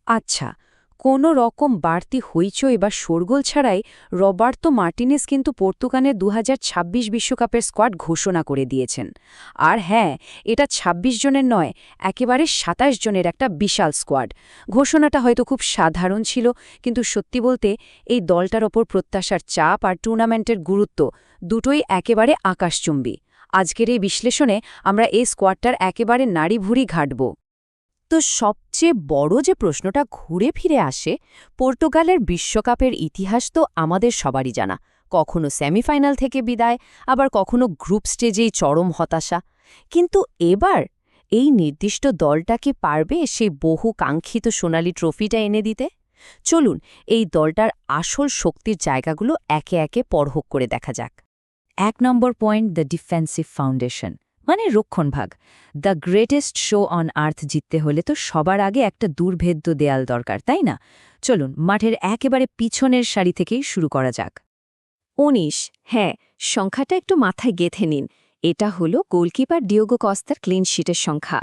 আচ্ছা, কোনো রকম বাড়তি হইচই বা শোরগোল ছাড়াই রবার্তো মার্টিনেজ কিন্তু পর্তুগালের ২০২৬ বিশ্বকাপের স্কোয়াড ঘোষণা করে দিয়েছেন। আর হ্যাঁ, এটা ২৬ জনের নয়, একেবারে ২৭ জনের একটা বিশাল স্কোয়াড। ঘোষণাটা হয়তো খুব সাধারণ ছিল, কিন্তু সত্যি বলতে এই দলটার ওপর প্রত্যাশার চাপ আর টুর্নামেন্টের গুরুত্ব দুটোই একেবারে আকাশচুম্বী। আজকের এই বিশ্লেষণে আমরা এই স্কোয়াডটার একেবারে নাড়িভুড়ি ঘাঁটব। তো সবচেয়ে বড় যে প্রশ্নটা ঘুরে ফিরে আসে, পর্তুগালের বিশ্বকাপের ইতিহাস তো আমাদের সবারই জানা। কখনো সেমিফাইনাল থেকে বিদায়, আবার কখনো গ্রুপ স্টেজেই চরম হতাশা। কিন্তু এবার এই নির্দিষ্ট দলটা কি পারবে সেই বহু কাঙ্ক্ষিত সোনালি ট্রফিটা এনে দিতে? চলুন এই দলটার আসল শক্তির জায়গাগুলো একে একে পরখ করে দেখা যাক। ১ নম্বর পয়েন্ট, দ্য ডিফেন্সিভ ফাউন্ডেশন, মানে রক্ষণভাগ। The greatest show on earth জিততে হলে তো সবার আগে একটা দুর্ভেদ্য দেয়াল দরকার, তাই না? চলুন মাঠের একেবারে পিছনের সারি থেকেই শুরু করা যাক। ১৯, হ্যাঁ, সংখ্যাটা একটু মাথায় গেঁথে নিন। এটা হলো গোলকিপার ডিওগো কস্তার ক্লিন শিটের সংখ্যা।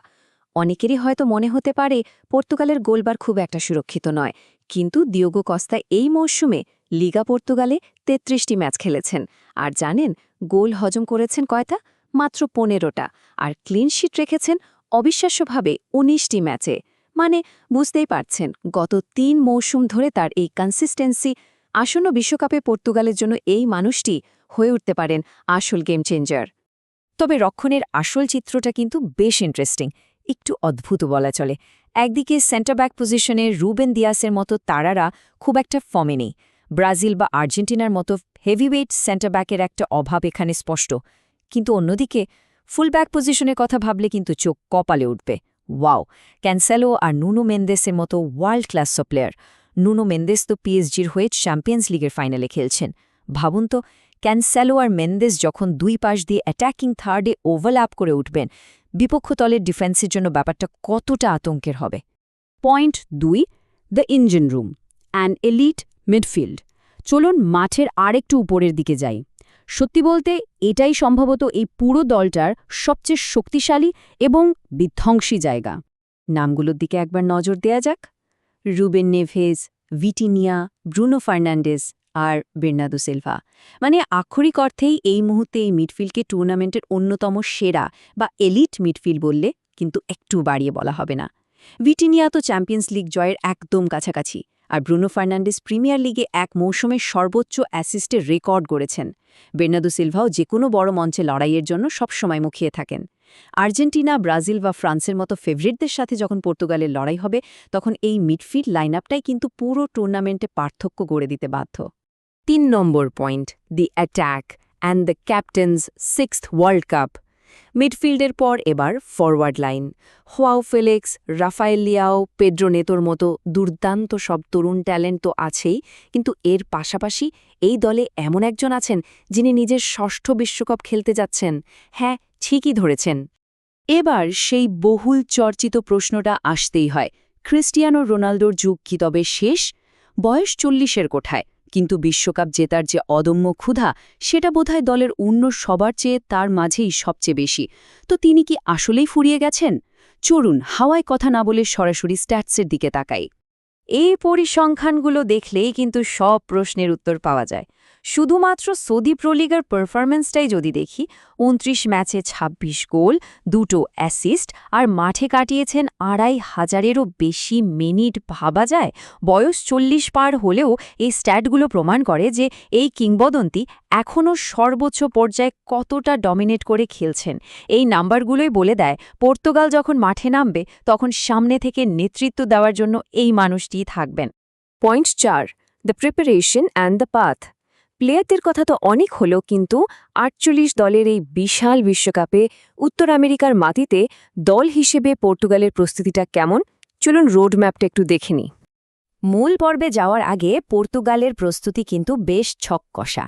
অনেকেরই হয়তো মনে হতে পারে পর্তুগালের গোলবার খুব একটা সুরক্ষিত নয়, কিন্তু ডিওগো কস্তা এই মৌসুমে লিগা পর্তুগালে ৩৩টি ম্যাচ খেলেছেন। আর জানেন গোল হজম করেছেন কয়টা? মাত্র ১৫টা। আর ক্লিন শিট রেখেছেন অবিশ্বাস্যভাবে ১৯টি ম্যাচে। মানে বুঝতেই পারছেন, গত ৩ মৌসুম ধরে তার এই কনসিস্টেন্সি। আসন্ন বিশ্বকাপে পর্তুগালের জন্য এই মানুষটি হয়ে উঠতে পারেন আসল গেম চেঞ্জার। তবে রক্ষণের আসল চিত্রটা কিন্তু বেশ ইন্টারেস্টিং, একটু অদ্ভুত বলা চলে। একদিকে সেন্টার ব্যাক পজিশনে রুবেন দিয়াসের মতো তারারা খুব একটা ফর্মে নেই। ব্রাজিল বা আর্জেন্টিনার মতো হেভিওয়েট সেন্টার ব্যাকের একটা অভাব এখানে স্পষ্ট। কিন্তু অন্যদিকে ফুলব্যাক পজিশনের কথা ভাবলে কিন্তু চোখ কপালে উঠবে। ওয়াও, ক্যানসেলো আর নুনো মেন্দেসের মতো world class player. Nuno Mendes তো পিএসজির হয়ে চ্যাম্পিয়ন্স লিগের ফাইনালে খেলছেন। ভাবুন তো, ক্যানসেলো আর মেন্দেস যখন দুই পাশ দিয়ে অ্যাটাকিং থার্ডে ওভারল্যাপ করে উঠবেন, বিপক্ষ দলের ডিফেন্সের জন্য ব্যাপারটা কতটা আতঙ্কের হবে। Point ২, the engine room and elite midfield. চলুন মাঠের আরেকটু উপরের দিকে যাই। সত্যি বলতে এটাই সম্ভবত এই পুরো দলটার সবচেয়ে শক্তিশালী এবং বিধ্বংসী জায়গা। নামগুলোর দিকে একবার নজর দেয়া যাক। রুবেন নেভেজ, ভিটিনিয়া, ব্রুনো ফার্নান্ডেজ আর বের্নার্দো সিলভা। মানে আক্ষরিক অর্থেই এই মুহূর্তে এই মিডফিল্ডকে টুর্নামেন্টের অন্যতম সেরা বা এলিট মিডফিল্ড বললে কিন্তু একটু বাড়িয়ে বলা হবে না। ভিটিনিয়া তো চ্যাম্পিয়ন্স লিগ জয়ের একদম কাছাকাছি, আর ব্রুনো ফার্নান্ডেজ প্রিমিয়ার লিগে এক মৌসুমে সর্বোচ্চ অ্যাসিস্টের রেকর্ড গড়েছেন। বের্নার্দো সিলভাও যেকোনো বড় মঞ্চে লড়াইয়ের জন্য সবসময় মুখিয়ে থাকেন। আর্জেন্টিনা, ব্রাজিল বা ফ্রান্সের মতো ফেভারিটদের সাথে যখন পর্তুগালের লড়াই হবে, তখন এই মিডফিল্ড লাইনআপটাই কিন্তু পুরো টুর্নামেন্টে পার্থক্য গড়ে দিতে বাধ্য। ৩ নম্বর point, the attack and the captain's sixth world cup. মিডফিল্ডের পর এবার forward line. Joao Felix, Rafael Leao, Pedro নেতোর মতো দুর্দান্ত সব তরুণ ট্যালেন্ট তো আছেই, কিন্তু এর পাশাপাশি এই দলে এমন একজন আছেন যিনি নিজের ষষ্ঠ বিশ্বকাপ খেলতে যাচ্ছেন। হ্যাঁ, ঠিকই ধরেছেন। এবার সেই বহুল চর্চিত প্রশ্নটা আসতেই হয়, ক্রিস্টিয়ানো রোনালদোর যুগ কি তবে শেষ? বয়স ৪০-এর কোঠায়, কিন্তু বিশ্বকাপ জেতার যে অদম্য ক্ষুধা, সেটা বোধহয় দলের অন্য সবার চেয়ে তার মাঝেই সবচেয়ে বেশি। তো তিনি কি আসলেই ফুরিয়ে গেছেন? চলুন হাওয়ায় কথা না বলে সরাসরি স্ট্যাটসের দিকে তাকাই। এই পরিসংখ্যানগুলো দেখলেই কিন্তু সব প্রশ্নের উত্তর পাওয়া যায়। শুধুমাত্র সৌদি প্রো লিগার পারফরম্যান্সটাই যদি দেখি, ২৯ ম্যাচে ২৬ গোল, ২টো অ্যাসিস্ট আর মাঠে কাটিয়েছেন ২৫০০-এরও বেশি মিনিট। ভাবা যায়, বয়স ৪০ পার হলেও এই স্ট্যাটগুলো প্রমাণ করে যে এই কিংবদন্তি এখনও সর্বোচ্চ পর্যায়ে কতটা ডমিনেট করে খেলছেন। এই নাম্বারগুলোই বলে দেয় পর্তুগাল যখন মাঠে নামবে, তখন সামনে থেকে নেতৃত্ব দেওয়ার জন্য এই মানুষটিই থাকবেন। Point ৪, the preparation and the path. প্লেয়ারদের কথা তো অনেক হলো, কিন্তু ৪৮ দলের এই বিশাল বিশ্বকাপে উত্তর আমেরিকার মাটিতে দল হিসেবে পর্তুগালের প্রস্তুতিটা কেমন? চলুন রোড ম্যাপটা একটু দেখে নিই। মূল পর্বে যাওয়ার আগে পর্তুগালের প্রস্তুতি কিন্তু বেশ ছককষা।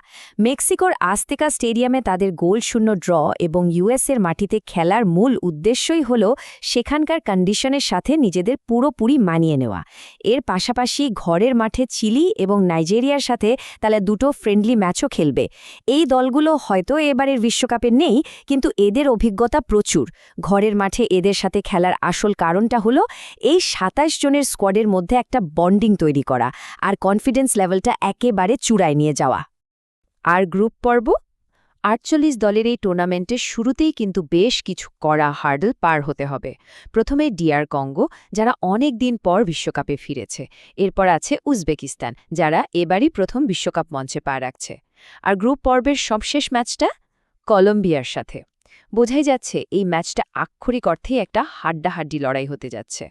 মেক্সিকোর আস্তেকা স্টেডিয়ামে তাদের গোলশূন্য ড্র এবং ইউএসের মাটিতে খেলার মূল উদ্দেশ্যই হল সেখানকার কন্ডিশনের সাথে নিজেদের পুরোপুরি মানিয়ে নেওয়া। এর পাশাপাশি ঘরের মাঠে চিলি এবং নাইজেরিয়ার সাথে তারা দুটো ফ্রেন্ডলি ম্যাচও খেলবে। এই দলগুলো হয়তো এবারের বিশ্বকাপে নেই, কিন্তু এদের অভিজ্ঞতা প্রচুর। ঘরের মাঠে এদের সাথে খেলার আসল কারণটা হলো এই ২৭ জনের স্কোয়াডের মধ্যে একটা বন্ডিং তৈরি করা আর কনফিডেন্স লেভেলটা একেবারে চূড়ায় নিয়ে যাওয়া। আর গ্রুপ পর্ব ৪৮ দলের এই টুর্নামেন্টের শুরুতেই কিন্তু বেশ কিছু কড়া হার্ডল পার হতে হবে। প্রথমে ডিআর কঙ্গো, যারা অনেক দিন পর বিশ্বকাপে ফিরেছে। এরপর আছে উজবেকিস্তান, যারা এবারই প্রথম বিশ্বকাপ মঞ্চে পা রাখছে। আর গ্রুপ পর্বের সবশেষ ম্যাচটা কলম্বিয়ার সাথে। বোঝাই যাচ্ছে এই ম্যাচটা আক্ষরিক অর্থেই একটা হাড্ডাহাড্ডি লড়াই হতে যাচ্ছে।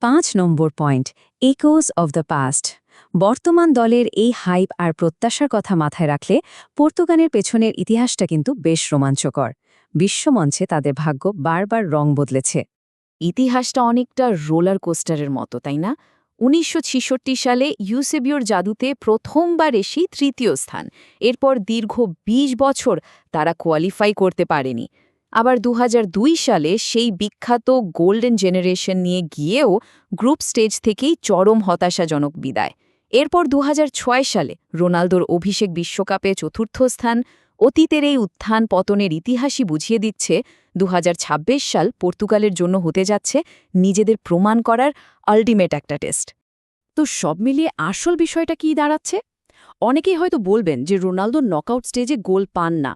৫ নম্বর point, echoes of the past. বর্তমান দলের এই হাইপ আর প্রত্যাশার কথা মাথায় রাখলে পর্তুগালের পেছনের ইতিহাসটা কিন্তু বেশ রোমাঞ্চকর। বিশ্বমঞ্চে তাদের ভাগ্য বারবার রং বদলেছে। ইতিহাসটা অনেকটা রোলার কোস্টারের মতো, তাই না? ১৯৬৬ সালে ইউসেবিওর জাদুতে প্রথমবার এসেই তৃতীয় স্থান। এরপর দীর্ঘ ২০ বছর তারা কোয়ালিফাই করতে পারেনি। আবার ২০০২ সালে সেই বিখ্যাত গোল্ডেন জেনারেশন নিয়ে গিয়েও গ্রুপ স্টেজ থেকেই চরম হতাশাজনক বিদায়। এরপর ২০০৬ সালে রোনালদোর অভিষেক বিশ্বকাপে চতুর্থ স্থান। অতীতের এই উত্থান পতনের ইতিহাসই বুঝিয়ে দিচ্ছে ২০২৬ সাল পর্তুগালের জন্য হতে যাচ্ছে নিজেদের প্রমাণ করার আল্টিমেট একটা টেস্ট। তো সব মিলিয়ে আসল বিষয়টা কি দাঁড়াচ্ছে? অনেকেই হয়তো বলবেন যে রোনালদো নকআউট স্টেজে গোল পান না,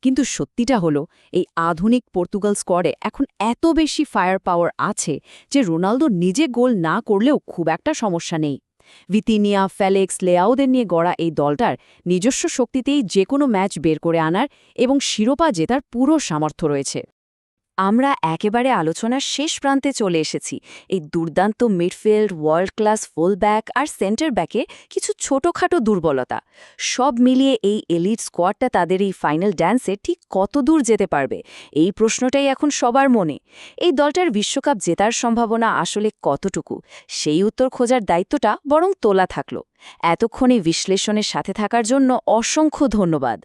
কিন্তু সত্যিটা হলো এই আধুনিক পর্তুগাল স্কোয়াডে এখন এত বেশি ফায়ার পাওয়ার আছে যে রোনালদো নিজে গোল না করলেও খুব একটা সমস্যা নেই। ভিতিনিয়া, ফেলেক্স, লেয়াওদের নিয়ে গড়া এই দলটার নিজস্ব শক্তিতেই যে কোনো ম্যাচ বের করে আনার এবং শিরোপা জেতার পুরো সামর্থ্য রয়েছে। আমরা একেবারে আলোচনার শেষ প্রান্তে চলে এসেছি। এই দুর্দান্ত মিডফিল্ড, ওয়ার্ল্ড ক্লাস ফুলব্যাক আর সেন্টার ব্যাকে কিছু ছোটখাটো দুর্বলতা, সব মিলিয়ে এই এলিট স্কোয়াডটা তাদের এই ফাইনাল ড্যান্সে ঠিক কত দূর যেতে পারবে, এই প্রশ্নটাই এখন সবার মনে। এই দলটার বিশ্বকাপ জেতার সম্ভাবনা আসলে কতটুকু, সেই উত্তর খোঁজার দায়িত্বটা বরং তোলা থাকলো। এতক্ষণে বিশ্লেষণের সাথে থাকার জন্য অসংখ্য ধন্যবাদ।